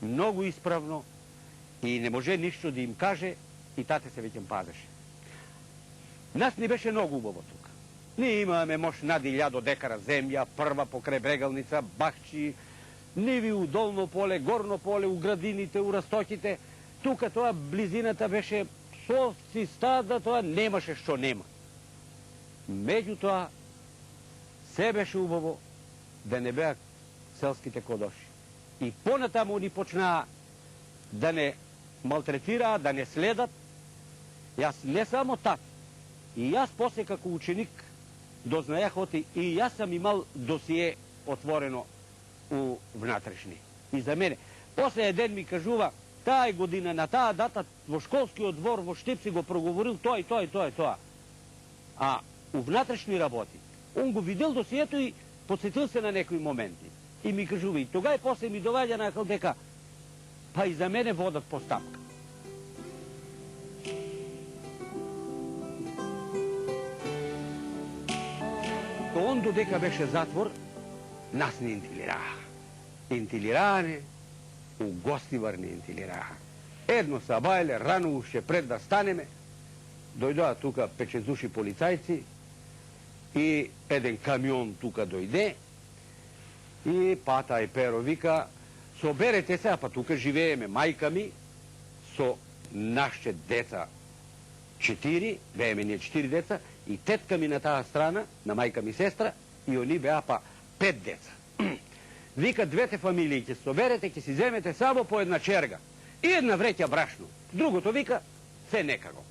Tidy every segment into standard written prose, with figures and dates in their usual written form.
многу исправно и не може ништо да им каже и тате се веќе пазеше. Нас ни беше многу убаво тука. Ние имаме мош над 1000 декара земја, прва покрај брегалница, бахчи, ниви у долно поле, горно поле, у градините, у растоките. Тука тоа близината беше совци стада, тоа немаше што нема. Меѓутоа, се беше убаво да не беа селските кодоши. И понатаму ни почнаа да не малтретираа, да не следат. Јас не само тат, и јас после како ученик дознајах оти, и јас сам имал досие отворено у внатрешни. И за мене. После еден ми кажува, таа година на таа дата во школскиот двор во Штипци го проговорил тоа и тоа и тоа и тоа. А у внатрешни работи, он го видел досието и подсетил се на некои моменти. И ми кажува, и тога и после ми доваѓа на акл дека, па и за мене водат постапка. Он додека беше затвор, нас не интилираа. Интилираане, у Гостивар не интилираа. Едно сабајле, рано уште пред да станеме, дојдоа тука 5-6 души полицајци и еден камион тука дојде и Пата и Перо вика, соберете се, а па тука живееме мајка ми со нашите деца 4, бееме ние 4 деца, и тетка ми на таа страна, на мајка ми сестра, и они беа па 5 деца. Вика, двете фамилии ќе соберете, ќе си земете само по една черга и една вреќа брашно. Другото вика, се некако.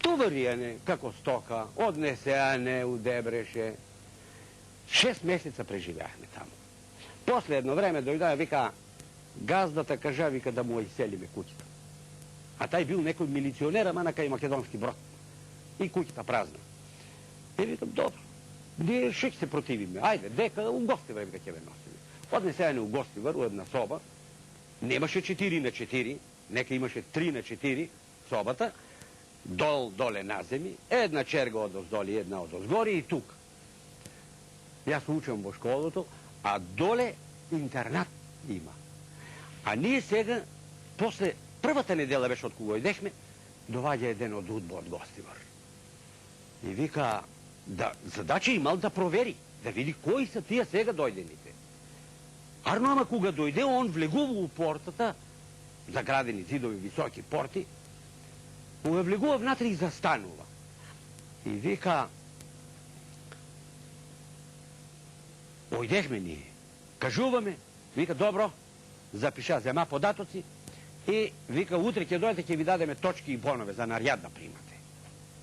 Товаријане, како стока, однесеане у Дебреше. 6 месеца преживеахме таму. После едно време дојдоа, вика, газдата кажа, вика, да му иселиме куќата. А тај бил некој милиционер, ама на кај македонски брод. И куќата празна. И викам, добро, ние ще се противиме. Ајде, дека у Гостивар вика ќе ве носиме. Однесеане у Гостивар, у една соба. Немаше 4 на 4, нека имаше 3 на 4 собата. Доле наземи, една черга одоздоли, една одозгори и тук. Јас учам во школото, а доле интернат има. А ние сега, после првата недела беше од кога идешме, доваѓа еден од удба од Гостивар. И вика, да, задача имал да провери, да види кои са тие сега дојдените. Арно, ама кога дојде, он влегува у портата, заградени зидови, високи порти, кога влегува внатре и застанува. И вика, ојдешме ние, кажуваме, вика, добро, запиша, зема податоци, и вика, утре ќе дојдете, ќе ви дадеме точки и бонове за нарјад да примате.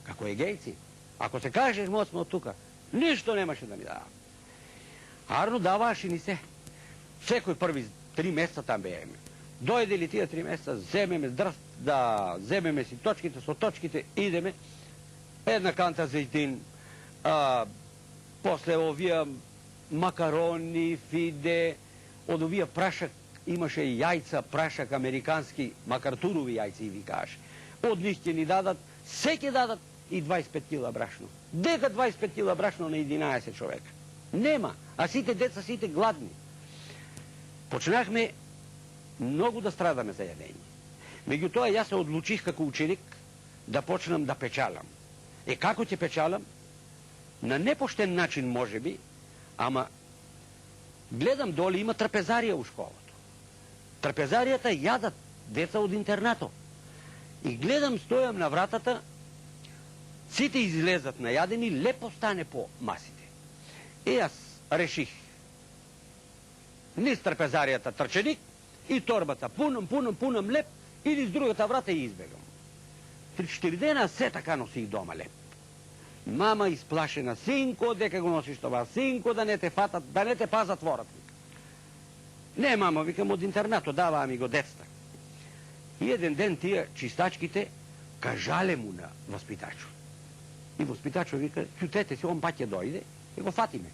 Како егејци, ако се кажеш моцно од тука, ништо немаше да ми дава. Арно даваше ни се. Секој први 3 месеца там бееме. Дојде ли тие 3 месеца, земеме си точките, со точките идеме, една канта зејтин, после овие макарони, фиде, од овие прашак, имаше и јајца, прашак американски, макартурови јајци и викаш. Од нив ќе ни дадат, се ќе дадат и 25 кила брашно. Дека 25 кила брашно на 11 човека? Нема, а сите деца, сите гладни. Почнахме многу да страдаме за јадење. Меѓутоа, јас се одлучих како ученик да почнам да печалам. Како ќе печалам? На непоштен начин, може би, ама гледам доле има трапезарија у школото. Трапезаријата јадат деца од интернато. И гледам, стојам на вратата, сите излезат најадени, лепо стане по масите. И јас реших низ трапезаријата трченик и торбата пунам леп и низ другата врата и избегам. 3-4 дена се така носих дома леп. Мама исплашена, синко, дека го носиш това, синко, да не те фатат, да не те пазат ворат. Не, мамо, викам, од интернато, даваа ми го детства. И еден ден тие чистачките кажале му на воспитачот. И воспитачот вика, чутете си, он пак ќе дојде и го фатиме.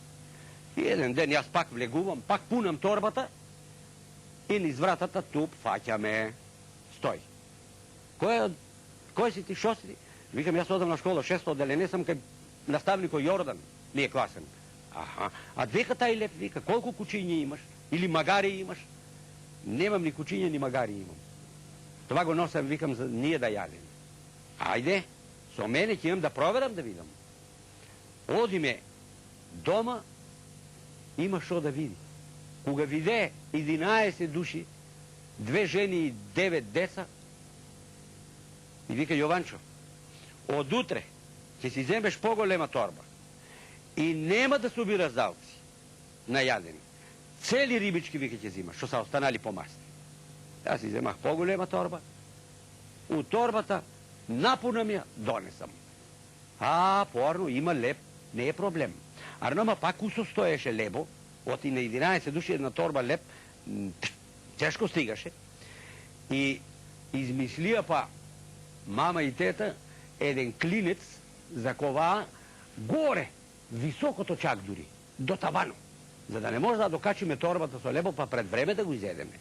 И еден ден јас пак влегувам, пак пунам торбата и низ вратата туп фаќаме. Стој. Кој си ти, шо си ти? Викам, јас одам на школа, 600 оделене сам кај наставникот Јордан, ми е класен. Аха, а дека тај леп, вика, колку кучиња имаш? Или магари имаш? Немам ни кучиња, ни магари имам. Това го носам, викам, за ние да јадем. Ајде, со мене ќе имам да проверам да видам. Одиме дома, има шо да види. Кога виде 11 души, 2 жени и 9 деца, и вика, Јованчо, од утре ќе си земеш поголема торба и нема да собира залци на јадени. Цели рибички, вика, ќе зимаш, што са останали помасни. Јас си земах поголема торба, у торбата напунам ја, донесам. Порно, има леп, не е проблем. Арнома пак усостоеше лебо, оти на 11 души една торба леп, тешко стигаше. И измислија па мама и тета еден клинец за коваа горе, високото чак дури, до тавано, за да не може да докачиме торбата со лебо, па пред време да го изедеме.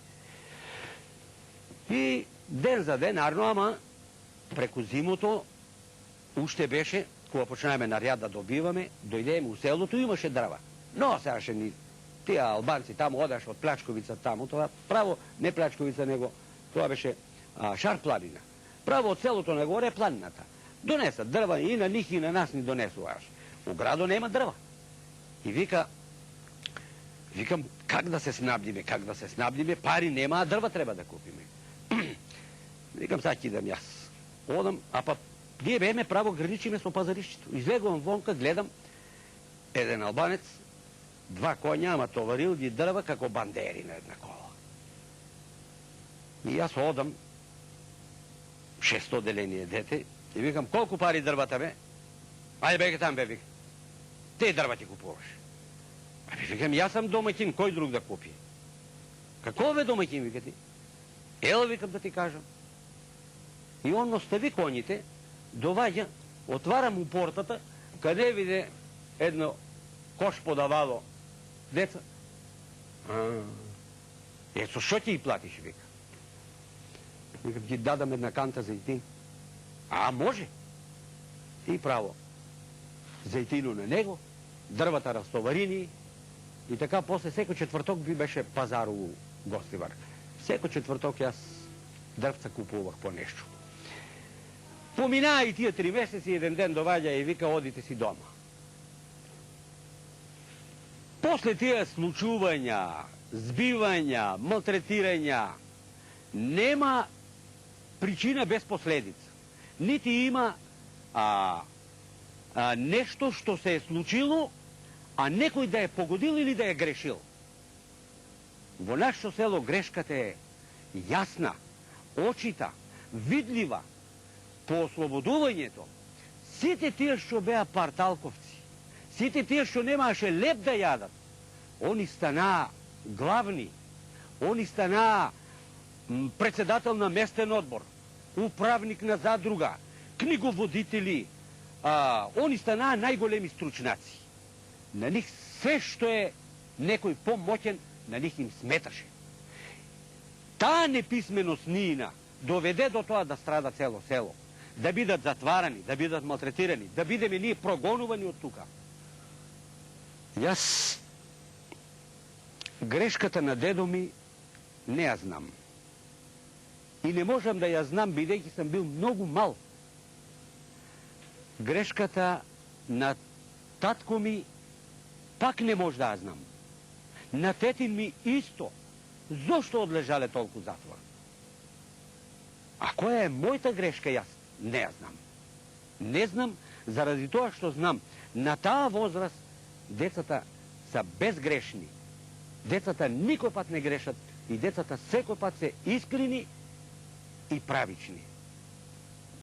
И ден за ден, арно, ама преку зимото, уште беше, кога почнеме наряд да добиваме, дојдеме у селото, имаше дрва. Но сеаше ни тие албанци таму, одаш од Плачковица таму, тоа право, не Плачковица, него тоа беше Шар планина. Право од селото нагоре е планината. Донесат дрва и на них и на нас ни донесуваш. У градо нема дрва. И викам, как да се снабдиме, пари нема, а дрва треба да купиме. Викам, сега ќе идам јас. Одам, па ние беме право граничиме со пазаришчето. Излегувам вонка, гледам, еден албанец, 2 коња, ама товарил ги дрва како бандери на една кола. И јас одам, 600 деление дете, и викам, колку пари дрвата бе? Ајде беге там бе, викам. Те дрва ти купуваш. Викам, јас сам домаќин, кој друг да купи? Како бе домаќин, вика ти? Ела, викам, да ти кажам. И он остави коњите, доваѓа, отварам у портата, каде виде едно кош подавало деца. Со шо ќе ги платиш, вика? Викам, ти дадам една канта зајтин. Може. И право. Зајтину на него, дрвата растоварини, и така после секој четврток би беше пазар у Гостивар. Секој четврток јас дрвца купувах по нешто. Поминаа и тие 3 месеци, еден ден доваѓа и вика, одите си дома. После тие случувања, збивања, малтретирања, нема причина без последица. Нити има нешто што се е случило, а некој да е погодил или да е грешил. Во нашето село грешката е јасна, очита, видлива. По ослободувањето, сите тие што беа парталковци, сите тие што немаше леп да јадат, они станаа главни, они станаа председател на местен одбор, управник на задруга, книговодители, они станаа најголеми стручнаци. На них се што е некој помоќен, на них им сметаше. Таа неписменост ниина доведе до тоа да страда цело село, да бидат затварани, да бидат малтретирани, да бидеме ние прогонувани од тука. Јас грешката на дедо ми не ја знам. И не можам да ја знам, бидејќи сам бил многу мал. Грешката на татко ми пак не може да ја знам. На тетин ми исто. Зошто одлежале толку затвор? А која е мојта грешка, јас не ја знам. Не знам, заради тоа што знам, на таа возраст децата са безгрешни. Децата никој пат не грешат и децата секој пат се искрени и правични.